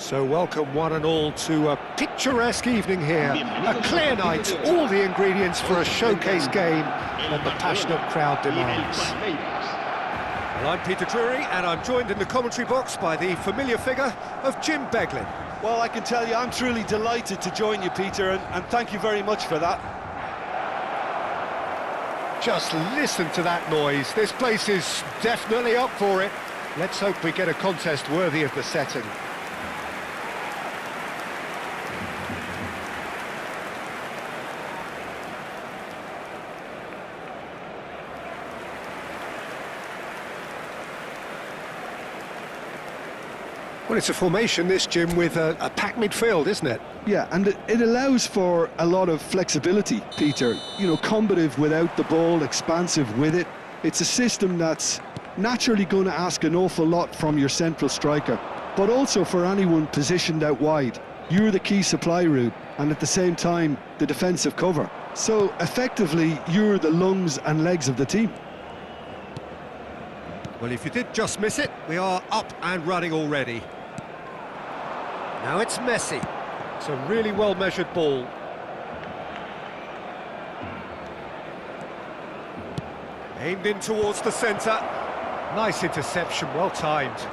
So welcome one and all to a picturesque evening here. A clear night, all the ingredients for a showcase game that the passionate crowd demands. Well, I'm Peter Drury and I'm joined in the commentary box by the familiar figure of Jim Beglin. Well, I can tell you I'm truly delighted to join you, Peter, and thank you very much for that. Just listen to that noise. This place is definitely up for it. Let's hope we get a contest worthy of the setting. Well, it's a formation, this, Jim, with a packed midfield, isn't it? Yeah, and it allows for a lot of flexibility, Peter. You know, combative without the ball, expansive with it. It's a system that's naturally going to ask an awful lot from your central striker, but also for anyone positioned out wide. You're the key supply route, and at the same time, the defensive cover. So, effectively, you're the lungs and legs of the team. Well, if you did just miss it, we are up and running already. Now it's Messi. It's a really well-measured ball. Aimed in towards the centre. Nice interception, well timed.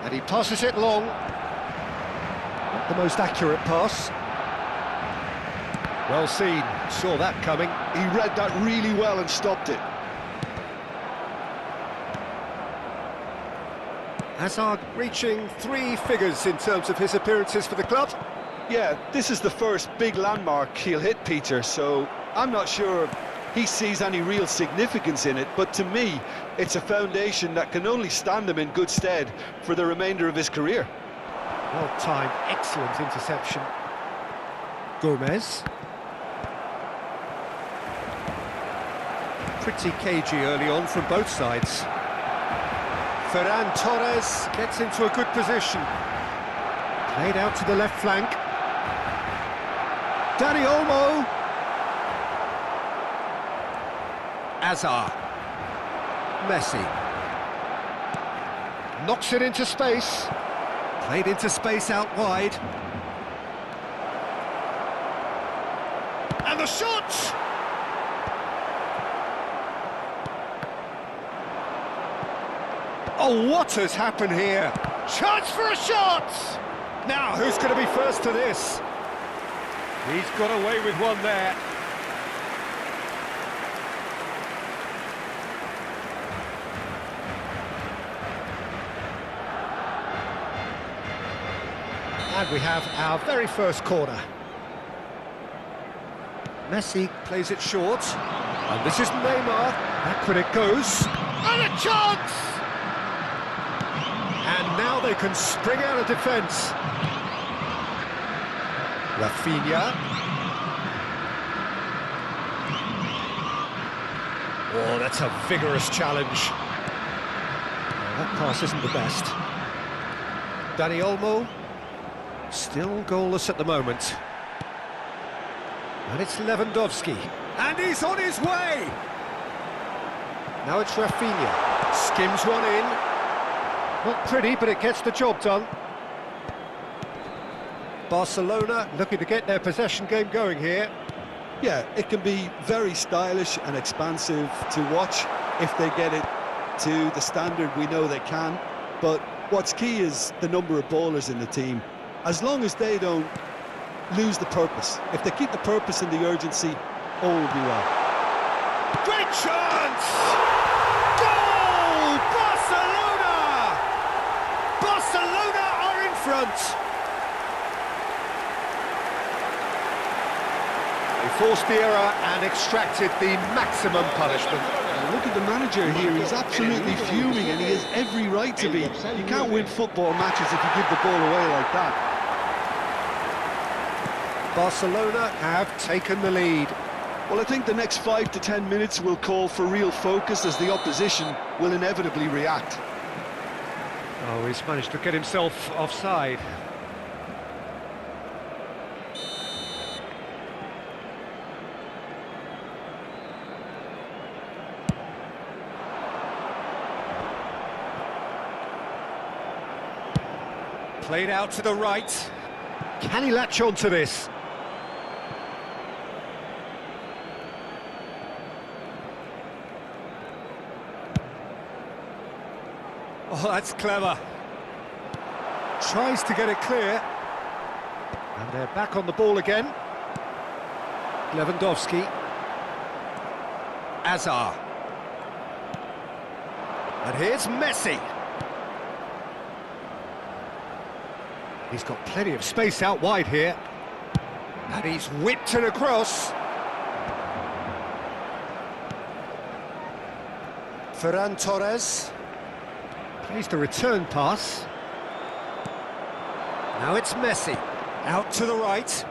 And he passes it long. Not the most accurate pass. Well seen, saw that coming. He read that really well and stopped it. Hazard reaching 3 figures in terms of his appearances for the club. Yeah, this is the first big landmark he'll hit, Peter, so I'm not sure he sees any real significance in it, but to me, it's a foundation that can only stand him in good stead for the remainder of his career. Well timed, excellent interception. Gomez. Pretty cagey early on from both sides. Ferran Torres gets into a good position. Played out to the left flank. Dani Olmo. Hazard. Messi. Knocks it into space. Played into space out wide. And the shot! Oh, what has happened here? Chance for a shot! Now, who's going to be first to this? He's got away with one there. And we have our very first corner. Messi plays it short. And this is Neymar. Back when it goes. And a chance! And now they can spring out of defence. Rafinha. Oh, that's a vigorous challenge. Oh, that pass isn't the best. Dani Olmo. Still goalless at the moment. And it's Lewandowski. And he's on his way! Now it's Rafinha. Skims one in. Not pretty, but it gets the job done. Barcelona looking to get their possession game going here. Yeah, it can be very stylish and expansive to watch if they get it to the standard we know they can. But what's key is the number of ballers in the team. As long as they don't lose the purpose. If they keep the purpose and the urgency, all will be well. Great chance! Goal! Barcelona! Barcelona are in front. They forced the error and extracted the maximum punishment. Look at the manager here, he's absolutely fuming and he has every right to be. You can't win football matches if you give the ball away like that. Barcelona have taken the lead. Well, I think the next 5 to 10 minutes will call for real focus as the opposition will inevitably react. Oh, he's managed to get himself offside. Played out to the right. Can he latch on to this? Oh, that's clever. Tries to get it clear. And they're back on the ball again. Lewandowski. Azar. And here's Messi. He's got plenty of space out wide here. And he's whipped it across. Ferran Torres. Plays the return pass. Now it's Messi. Out to the right.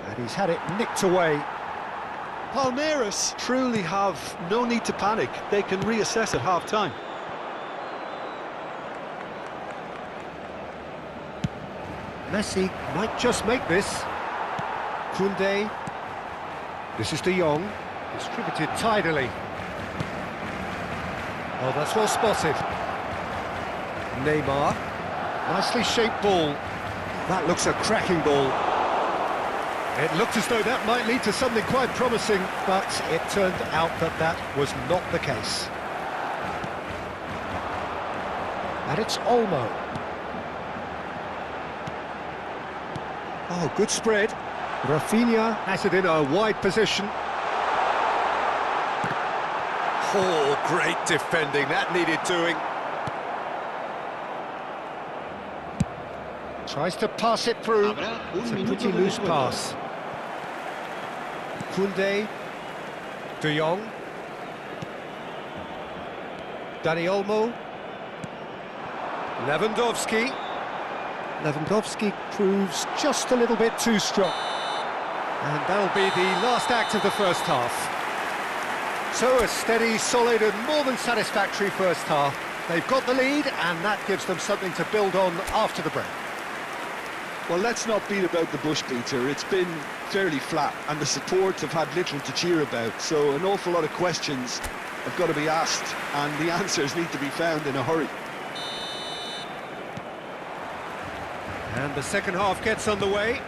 And he's had it nicked away. Palmeiras truly have no need to panic. They can reassess at half-time. Messi might just make this. Koundé. This is De Jong. Distributed tidily. Oh, that's well spotted. Neymar. Nicely shaped ball. That looks a cracking ball. It looked as though that might lead to something quite promising, but it turned out that that was not the case. And it's Olmo. Oh, good spread. Rafinha has it in a wide position. Oh, great defending. That needed doing. Tries to pass it through. It's a pretty loose pass. Koundé. De Jong. Dani Olmo. Lewandowski. Lewandowski proves just a little bit too strong. And that'll be the last act of the first half. So a steady, solid and more than satisfactory first half. They've got the lead and that gives them something to build on after the break. Well, let's not beat about the bush, Peter. It's been fairly flat and the support have had little to cheer about. So an awful lot of questions have got to be asked and the answers need to be found in a hurry. And the second half gets underway.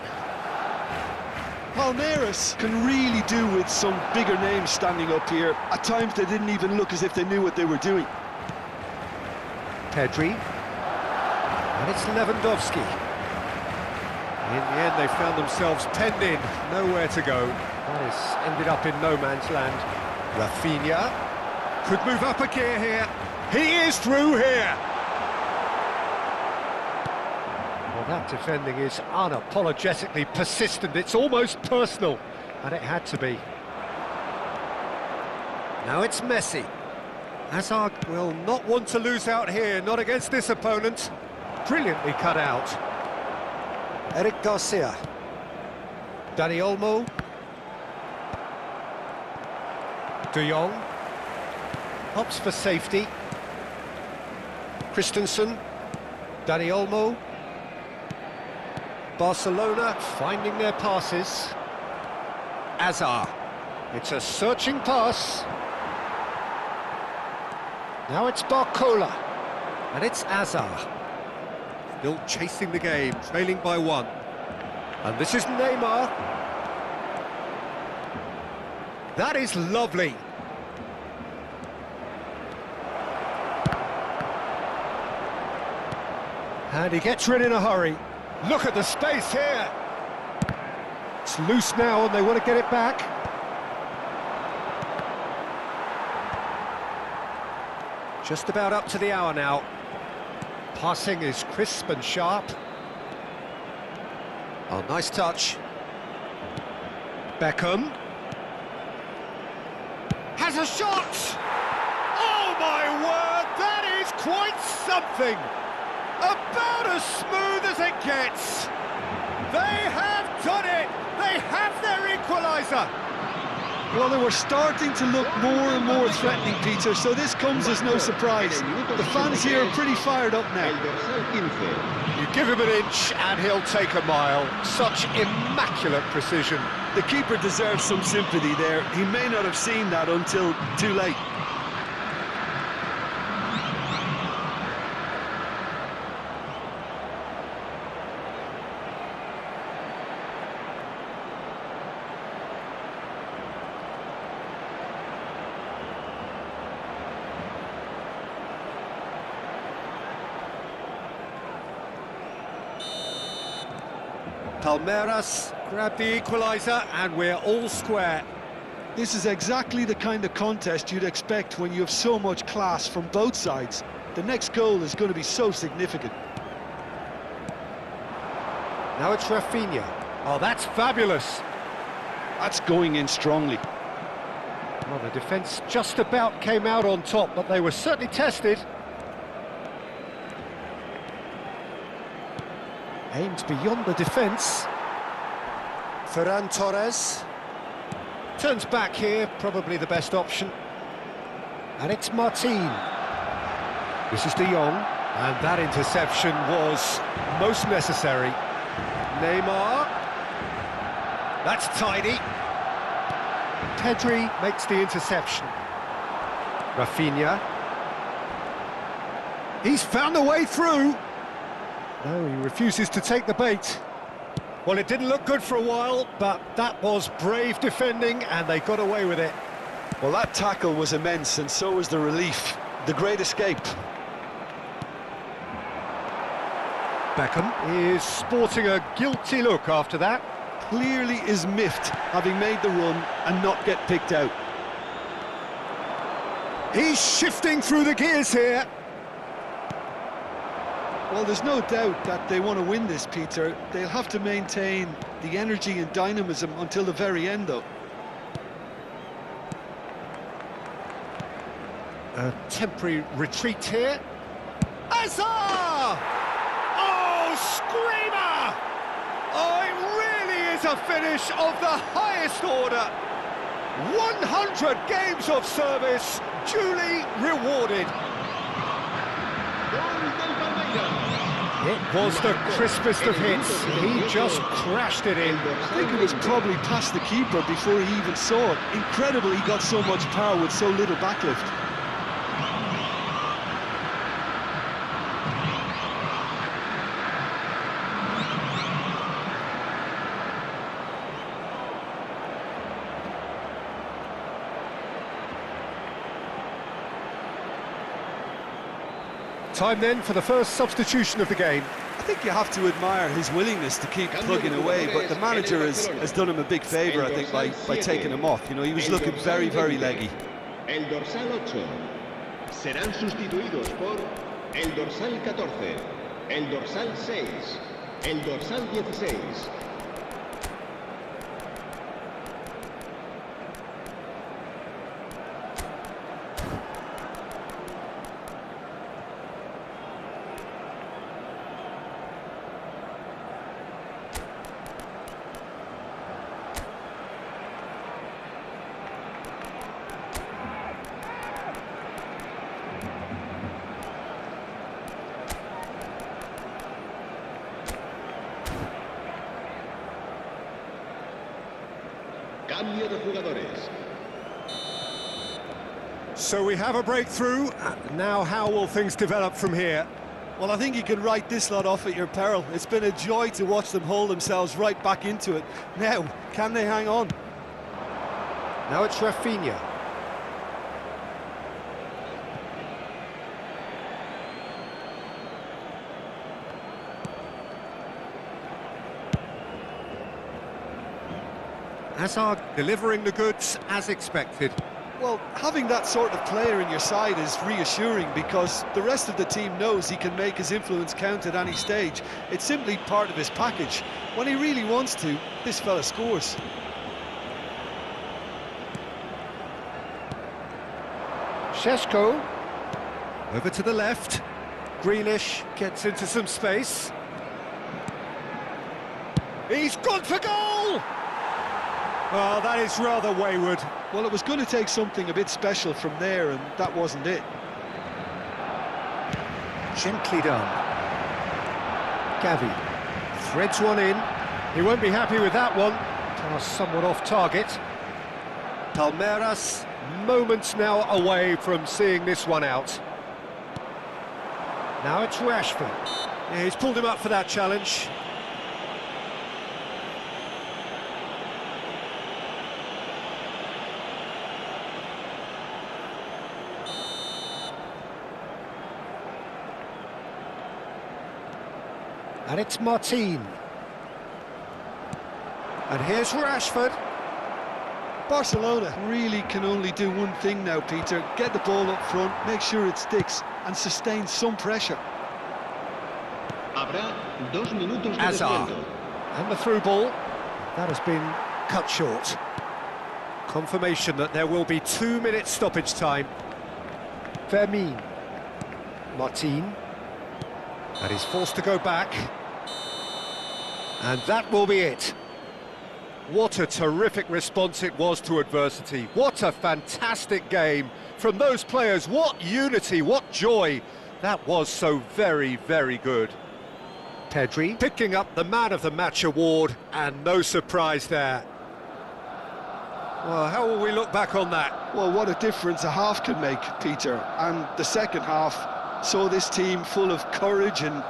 Palmeiras can really do with some bigger names standing up here. At times they didn't even look as if they knew what they were doing. Pedri. And it's Lewandowski. In the end, they found themselves penned in, nowhere to go. That has ended up in no man's land. Rafinha could move up a gear here. He is through here. Well, that defending is unapologetically persistent. It's almost personal, and it had to be. Now it's Messi. Hazard will not want to lose out here, not against this opponent. Brilliantly cut out. Eric Garcia. Dani Olmo. De Jong. Opts for safety. Christensen. Dani Olmo. Barcelona finding their passes. Azar. It's a searching pass. Now it's Barcola. And it's Azar. Still chasing the game, trailing by one. And this is Neymar. That is lovely. And he gets rid in a hurry. Look at the space here. It's loose now and they want to get it back. Just about up to the hour now. Passing is crisp and sharp. Oh, nice touch. Beckham. Has a shot! Oh my word, that is quite something! About as smooth as it gets. They have done it. They have their equaliser. Well, they were starting to look more and more threatening, Peter, so this comes as no surprise. The fans here are pretty fired up now. You give him an inch and he'll take a mile. Such immaculate precision. The keeper deserves some sympathy there. He may not have seen that until too late. Palmeiras grab the equaliser and we're all square. This is exactly the kind of contest you'd expect when you have so much class from both sides. The next goal is going to be so significant. Now it's Rafinha. Oh, that's fabulous. That's going in strongly. Well, the defence just about came out on top, but they were certainly tested. Aimed beyond the defence. Ferran Torres. Turns back here, probably the best option. And it's Martin. This is De Jong. And that interception was most necessary. Neymar. That's tidy. Pedri makes the interception. Rafinha. He's found a way through. No, he refuses to take the bait. Well, it didn't look good for a while, but that was brave defending, and they got away with it. Well, that tackle was immense, and so was the relief. The great escape. Beckham is sporting a guilty look after that. Clearly is miffed, having made the run and not get picked out. He's shifting through the gears here. Well, there's no doubt that they want to win this, Peter. They'll have to maintain the energy and dynamism until the very end, though. A temporary retreat here. Hazard! Oh, screamer! Oh, it really is a finish of the highest order. 100 games of service, duly rewarded. It was the crispest of hits. He just crashed it in. I think it was probably past the keeper before he even saw it. Incredible he got so much power with so little backlift. Time then for the first substitution of the game. I think you have to admire his willingness to keep plugging away, but the manager has done him a big favour, I think, by taking him off. You know, he was looking very, very leggy. El dorsal 8 serán sustituidos por el dorsal 14, el dorsal 6, el dorsal 16. Cambio de jugadores. So we have a breakthrough. Now how will things develop from here? Well, I think you can write this lot off at your peril. It's been a joy to watch them hold themselves right back into it. Now, can they hang on? Now it's Rafinha. Hazard delivering the goods as expected. Well, having that sort of player in your side is reassuring because the rest of the team knows he can make his influence count at any stage. It's simply part of his package. When he really wants to, this fella scores. Šeško over to the left. Grealish gets into some space. He's gone for goal! Well, that is rather wayward. Well, it was going to take something a bit special from there, and that wasn't it. Gently done. Gavi threads one in. He won't be happy with that one. Pass somewhat off target. Palmeiras moments now away from seeing this one out. Now it's Rashford. Yeah, he's pulled him up for that challenge. And it's Martin. And here's Rashford. Barcelona really can only do one thing now, Peter. Get the ball up front, make sure it sticks, and sustain some pressure. Habrá 2 minutos de Hazard. descuento. And the through ball. That has been cut short. Confirmation that there will be 2 minutes stoppage time. Fermin. Martin. And he's forced to go back. And that will be it. What a terrific response it was to adversity. What a fantastic game from those players. What unity, what joy. That was so very, very good. Pedri picking up the Man of the Match award, and no surprise there. Well, how will we look back on that? Well, what a difference a half can make, Peter. And the second half saw this team full of courage and